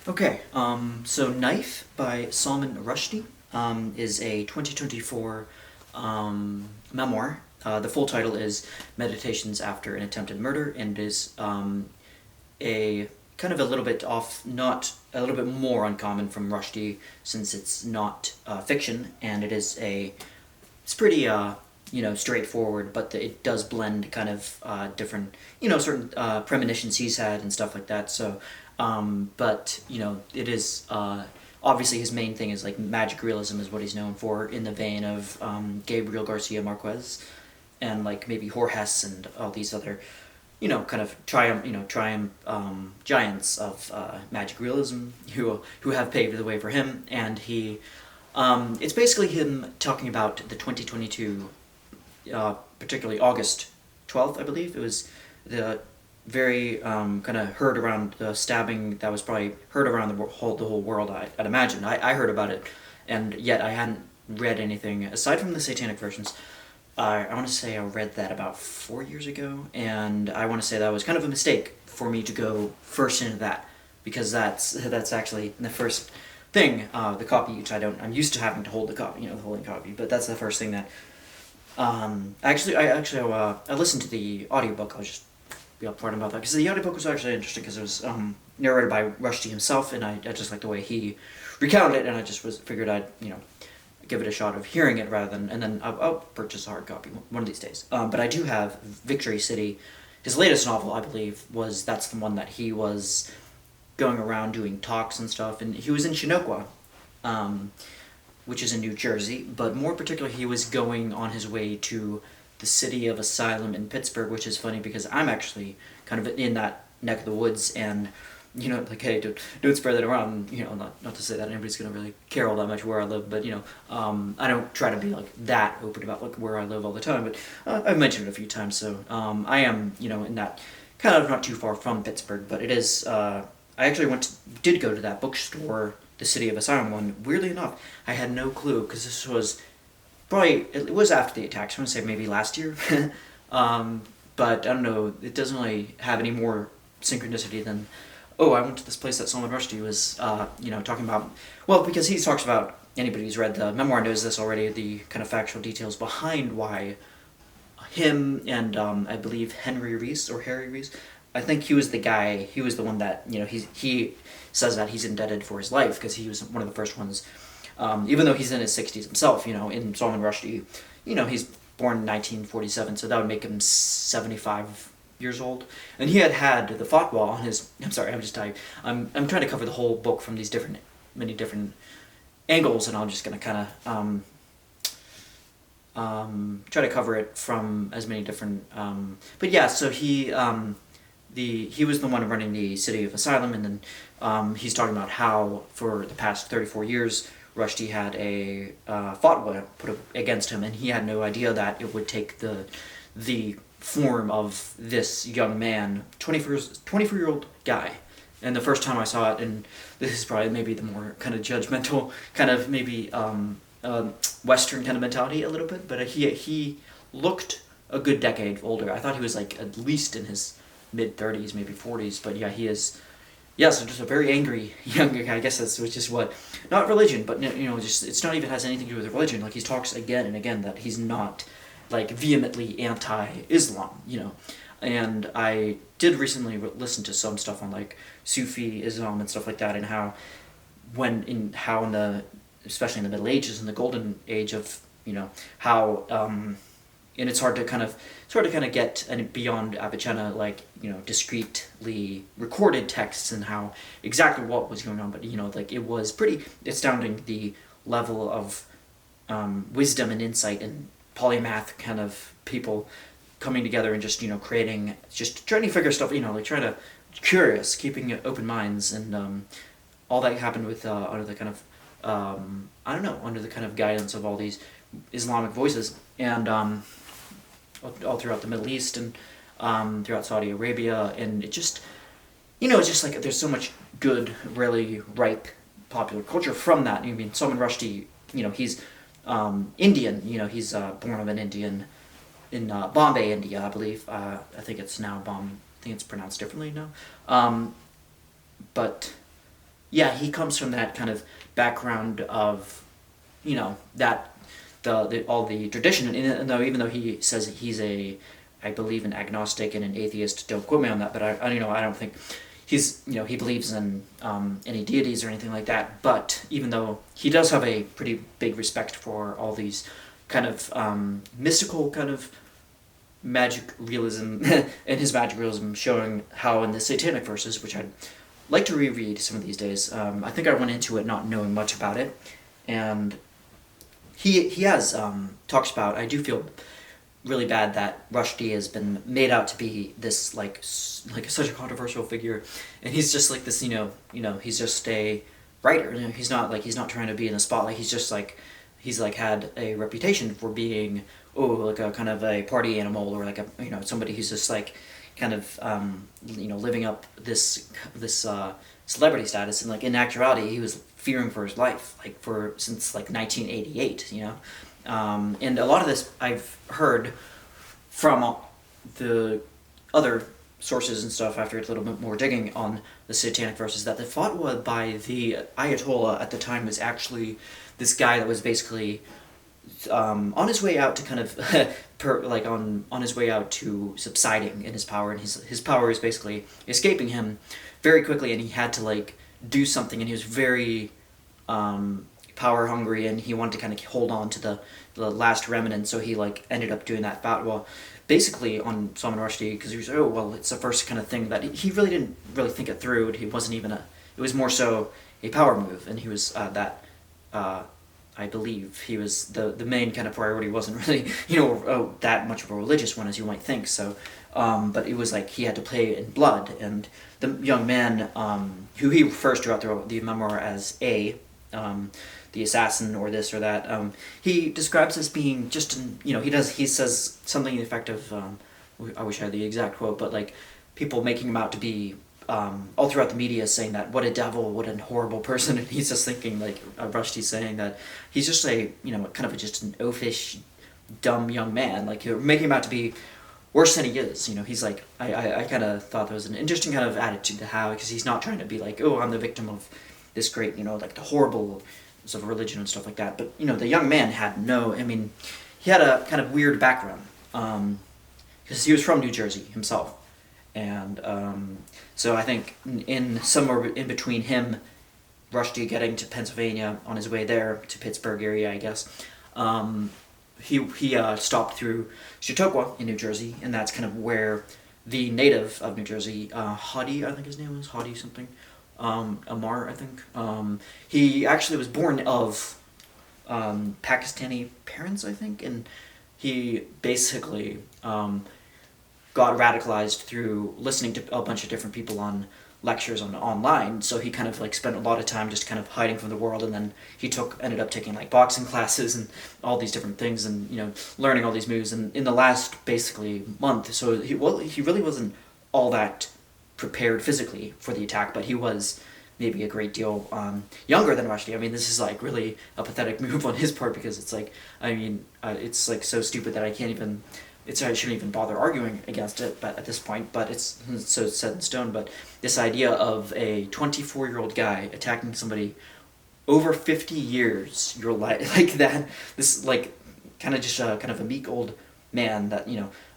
Okay, so Knife by Salman Rushdie is a 2024 memoir. The full title is Meditations After an Attempted Murder, and is a kind of a little bit off, not a little bit more uncommon from Rushdie, since it's not fiction, and it's pretty straightforward, but it does blend kind of different, certain premonitions he's had and stuff like that. So, but it is obviously his main thing is like magic realism is what he's known for, in the vein of Gabriel Garcia Marquez and like maybe Horhess and all these other kind of triumph giants of magic realism who have paved the way for him. And it's basically him talking about the 2022, particularly August 12th, I believe. It was the very kind of heard around the stabbing that was probably heard around the whole world, I'd imagine. I heard about it, and yet I hadn't read anything aside from the satanic versions. I want to say I read that about 4 years ago, and I want to say that was kind of a mistake for me to go first into that, because that's actually the first thing, the copy, which I'm used to having to hold the copy, the holding copy, but that's the first thing that, I listened to the audiobook. I'll just be upfront about that, because the audiobook was actually interesting, because it was narrated by Rushdie himself, and I just like the way he recounted it, and I just figured I'd, give it a shot of hearing it rather than, and then I'll purchase a hard copy one of these days. But I do have Victory City, his latest novel, I believe, that's the one that he was going around doing talks and stuff, and he was in Chinookwa, which is in New Jersey, but more particularly he was going on his way to the City of Asylum in Pittsburgh, which is funny because I'm actually kind of in that neck of the woods, and like, hey, don't spread that around, not to say that anybody's gonna really care all that much where I live, but I don't try to be like that open about like where I live all the time, but I've mentioned it a few times, so I am, in that kind of not too far from Pittsburgh, but it is, I actually did go to that bookstore, the City of Asylum one. Weirdly enough, I had no clue, because this was probably, it was after the attacks, I want to say maybe last year, but I don't know, it doesn't really have any more synchronicity than, oh, I went to this place that Salman Rushdie was, talking about. Well, because he talks about, anybody who's read the memoir knows this already, the kind of factual details behind why him and, I believe, Harry Reese, I think he was the guy, he was the one that, he says that he's indebted for his life, because he was one of the first ones, even though he's in his 60s himself, in Salman Rushdie, he's born in 1947, so that would make him 75 years old, and he had the fatwa on his. I'm sorry, I'm trying to cover the whole book from these many different angles, and I'm just gonna kind of try to cover it from as many different. But yeah, so he was the one running the City of Asylum, and then he's talking about how for the past 34 years Rushdie had a fatwa put against him, and he had no idea that it would take the form of this young man, 24-year-old guy. And the first time I saw it, and this is probably maybe the more kind of judgmental, kind of maybe Western kind of mentality a little bit, but he looked a good decade older. I thought he was like at least in his mid-30s, maybe 40s, but yeah, he is. Yeah, so just a very angry young guy. I guess that's just what, not religion, but just it's not even has anything to do with religion. Like he talks again and again that he's not like vehemently anti-Islam, and I did recently listen to some stuff on like Sufi Islam and stuff like that, and how especially in the Middle Ages and the Golden Age of how and it's hard to kind of get beyond Avicenna, like discreetly recorded texts and how exactly what was going on, but like it was pretty astounding the level of wisdom and insight and polymath kind of people coming together and just creating, just trying to figure stuff, like trying to curious, keeping open minds, and all that happened with under the kind of under the kind of guidance of all these Islamic voices, and all throughout the Middle East and throughout Saudi Arabia, and it just it's just like there's so much good, really ripe popular culture from that. I mean, Salman Rushdie, he's Indian, he's born of an Indian in Bombay, India, I believe. I think it's now I think it's pronounced differently now. but yeah, he comes from that kind of background of, that all the tradition, and though even though he says he's I believe an agnostic and an atheist, don't quote me on that, but I don't think he's, he believes in any deities or anything like that, but even though he does have a pretty big respect for all these kind of mystical kind of magic realism, and his magic realism showing how in the Satanic Verses, which I'd like to reread some of these days, I think I went into it not knowing much about it, and he has talks about, I do feel really bad that Rushdie has been made out to be this like such a controversial figure, and he's just like this, he's just a writer. He's not trying to be in the spotlight. He's just like, had a reputation for being like a kind of a party animal, or like a somebody who's just like kind of living up this celebrity status, and like in actuality he was fearing for his life since 1988, and a lot of this I've heard from the other sources and stuff after a little bit more digging on the Satanic Verses, that the fatwa by the Ayatollah at the time was actually this guy that was basically on his way out to kind of on his way out to subsiding in his power, and his power is basically escaping him very quickly, and he had to do something, and he was very power hungry, and he wanted to kind of hold on to the last remnant, so he ended up doing that fatwa basically on Salman Rushdie, because he was, it's the first kind of thing that he really didn't really think it through. It wasn't even it was more so a power move, and he was I believe he was the main kind of priority wasn't really that much of a religious one as you might think. So, but it was he had to play in blood, and the young man who he refers to throughout the memoir as the assassin or this or that, he describes as being just he says something to the effect of I wish I had the exact quote, but people making him out to be all throughout the media saying that what a devil, what a horrible person, and he's just thinking Rushdie's saying that he's just a kind of just an oafish, dumb young man, you're making him out to be worse than he is. He's I kind of thought that was an interesting kind of attitude to have, because he's not trying to be I'm the victim of this great the horrible of religion and stuff like that, but the young man had he had a kind of weird background, because he was from New Jersey himself. And so I think in somewhere in between him, Rushdie getting to Pennsylvania on his way there to Pittsburgh area, I guess, he stopped through Chautauqua in New Jersey, and that's kind of where the native of New Jersey, Hadi, I think his name was Hadi something, Amar, I think. He actually was born of Pakistani parents, I think, and he basically got radicalized through listening to a bunch of different people on lectures online. So he kind of spent a lot of time just kind of hiding from the world, and then he ended up taking boxing classes and all these different things, and learning all these moves. And in the last basically month, so he really wasn't all that prepared physically for the attack, but he was maybe a great deal younger than Rushdie. This is really a pathetic move on his part, because it's it's so stupid that I shouldn't even bother arguing against it, but at this point, but it's so set in stone. But this idea of a 24-year-old guy attacking somebody over 50 years, your life, that, this kind of just kind of a meek old man that,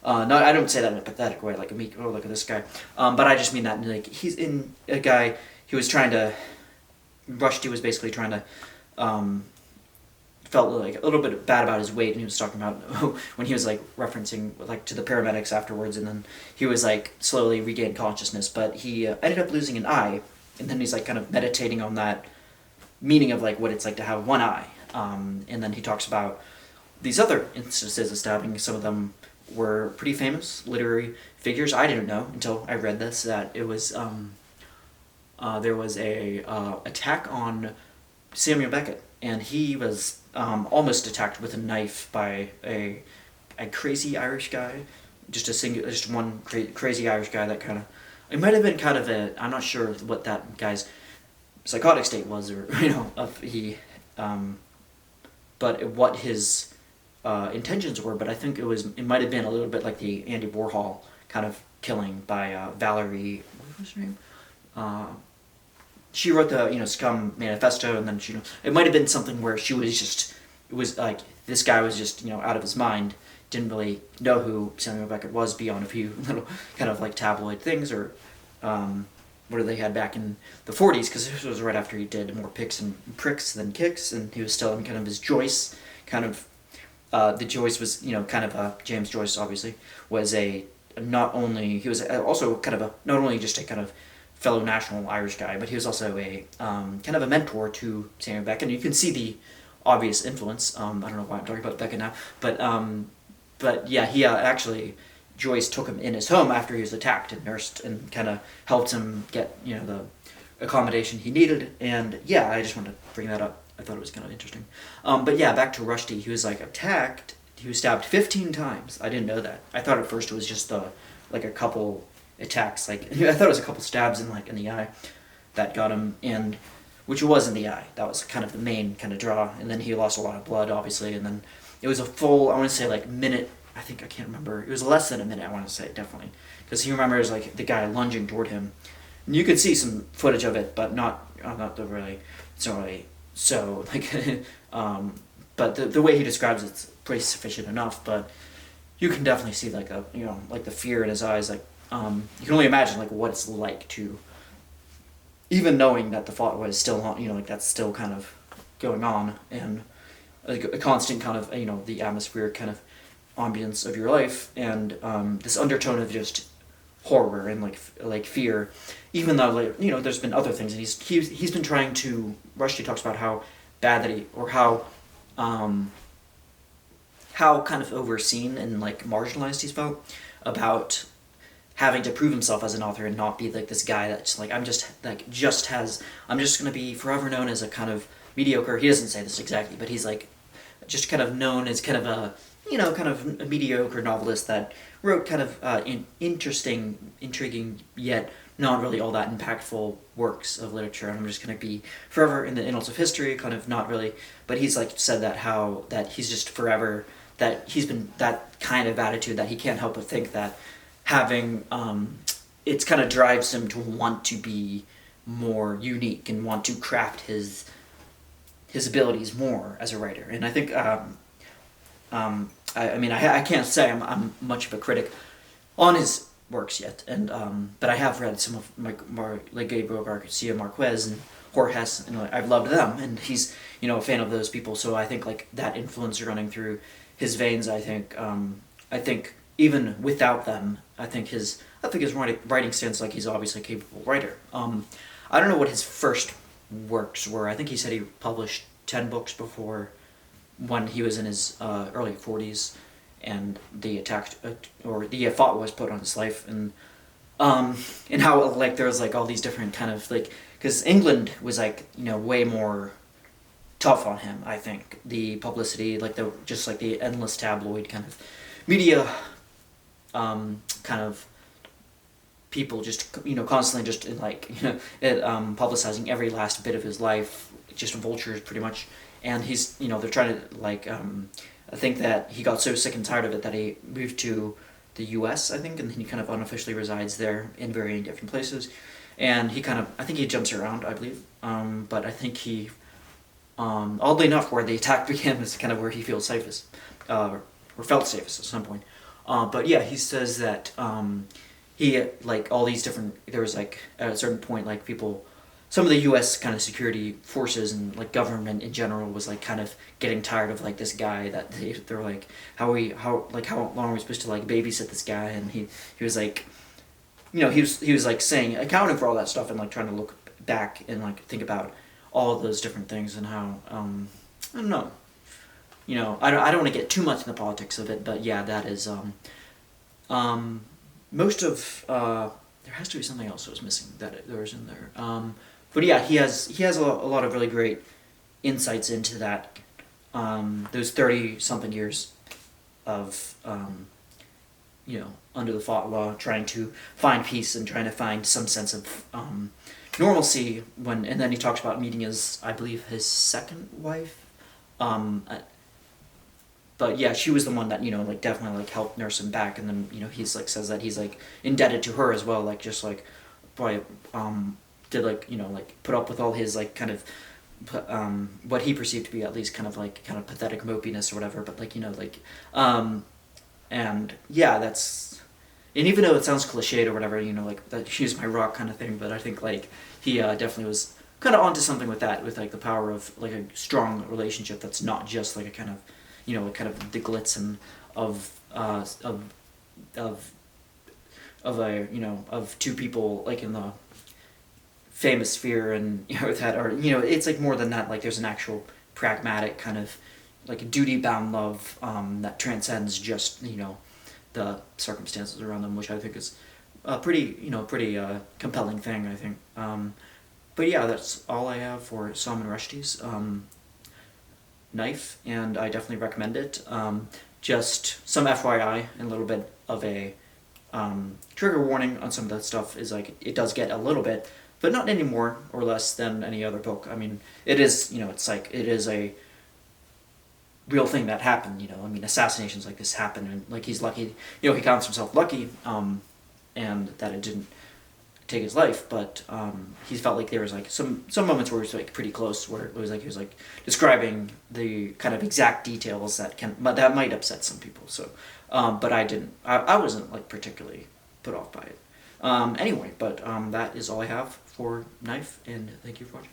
I don't say that in a pathetic way, a meek, look at this guy, but I just mean that, he's in a guy who was Rushdie was basically trying to, felt a little bit bad about his weight, and he was talking about when he was referencing to the paramedics afterwards, and then he was slowly regained consciousness, but he ended up losing an eye, and then he's kind of meditating on that meaning of what it's like to have one eye, and then he talks about these other instances of stabbing. Some of them were pretty famous literary figures. I didn't know until I read this that it was there was a attack on Samuel Beckett, and he was almost attacked with a knife by a crazy Irish guy, just one crazy Irish guy that kind of, it might have been kind of I'm not sure what that guy's psychotic state was, or but what his intentions were. But I think it might have been a little bit like the Andy Warhol kind of killing by Valerie, what was her name? she wrote the Scum Manifesto, and then it might have been something where she was just, it was like this guy was just out of his mind, didn't really know who Samuel Beckett was beyond a few little kind of like tabloid things, or what they had back in the 40s, because this was right after he did more Pricks than Kicks, and he was still in kind of his Joyce kind of. The Joyce was kind of James Joyce obviously was he was also kind of not only just a kind of fellow national Irish guy, but he was also a kind of a mentor to Samuel Beckett. And you can see the obvious influence. I don't know why I'm talking about Beckett now, but yeah, he actually, Joyce took him in his home after he was attacked and nursed and kind of helped him get the accommodation he needed. And yeah, I just wanted to bring that up. I thought it was kind of interesting. But yeah, back to Rushdie. He was like attacked. He was stabbed 15 times. I didn't know that. I thought at first it was just like a couple attacks. Like I thought it was a couple stabs in the eye that got him, and which it was in the eye. That was kind of the main kind of draw. And then he lost a lot of blood, obviously. And then it was a full, I want to say like minute. I can't remember. It was less than a minute. I want to say definitely, because he remembers like the guy lunging toward him. And you could see some footage of it, but not the really. It's not really. So, like, but the way he describes it's pretty sufficient enough, but you can definitely see, like, like the fear in his eyes, like, you can only imagine, like, what it's like to, even knowing that the thought was still on, like, that's still kind of going on, and, like, a constant kind of, the atmosphere kind of ambience of your life, and, this undertone of just horror and like fear, even though there's been other things, and he's been trying to. Rushdie talks about how bad that how kind of overseen and like marginalized he's felt about having to prove himself as an author and not be like this guy that's like I'm just gonna be forever known as a kind of mediocre. He doesn't say this exactly, but he's like just kind of known as kind of a kind of a mediocre novelist that wrote kind of interesting, intriguing, yet not really all that impactful works of literature, and I'm just going to be forever in the annals of history, kind of not really, but he's like said that he's just forever, that he's been that kind of attitude that he can't help but think that having, it's kind of drives him to want to be more unique and want to craft his abilities more as a writer, and I think, I can't say I'm much of a critic on his works yet, and but I have read some of like Gabriel Garcia Marquez and Jorge Hess, and I've loved them, and he's a fan of those people, so I think like that influence running through his veins. I think even without them, I think his writing stands like he's obviously a capable writer. I don't know what his first works were. I think he said he published 10 books before, when he was in his early 40s, and the thought was put on his life, and how like there was like all these different kind of like, because England was like way more tough on him. I think the publicity, like the endless tabloid kind of media, kind of people just constantly just publicizing every last bit of his life, just vultures pretty much. And he's, they're trying to, like, I think that he got so sick and tired of it that he moved to the U.S., I think, and he kind of unofficially resides there in varying different places. And I think he jumps around, I believe. But I think he, oddly enough, where the attack began is kind of where he feels safest, or felt safest at some point. But yeah, he says that he, like, all these different, there was, like, at a certain point, like, people, some of the U.S. kind of security forces and like government in general was like kind of getting tired of like this guy that they're like how long are we supposed to like babysit this guy, and he was like he was like saying, accounting for all that stuff and like trying to look back and like think about all of those different things and how I don't know, I don't want to get too much in the politics of it, but yeah, that is most of there has to be something else that was missing that there was in there. But yeah, he has a lot of really great insights into that, those 30-something years of, under the fatwa, trying to find peace and trying to find some sense of normalcy. And then he talks about meeting I believe his second wife. But yeah, she was the one that, like definitely like helped nurse him back, and then, he's like says that he's like indebted to her as well, like just like by to like put up with all his like kind of what he perceived to be at least kind of pathetic mopiness or whatever, but and yeah, that's, and even though it sounds cliched or whatever, like that he's my rock kind of thing, but I think like he definitely was kind of onto something with that, with like the power of like a strong relationship that's not just like a kind of kind of the glitz and of of two people like in the famous sphere, and that are it's like more than that, like there's an actual pragmatic kind of like a duty bound love that transcends just the circumstances around them, which I think is a pretty compelling thing, I think. But yeah, that's all I have for Salman Rushdie's Knife, and I definitely recommend it. Just some FYI and a little bit of a trigger warning on some of that stuff is like it does get a little bit, but not any more or less than any other book. I mean, it is, it's like, it is a real thing that happened, I mean, assassinations like this happen, and like he's lucky, he counts himself lucky, and that it didn't take his life, but he felt like there was like some moments where it was like pretty close, where it was like he was like describing the kind of exact details that might upset some people. So, but I wasn't like particularly put off by it. Anyway, but that is all I have for Knife, and thank you for watching.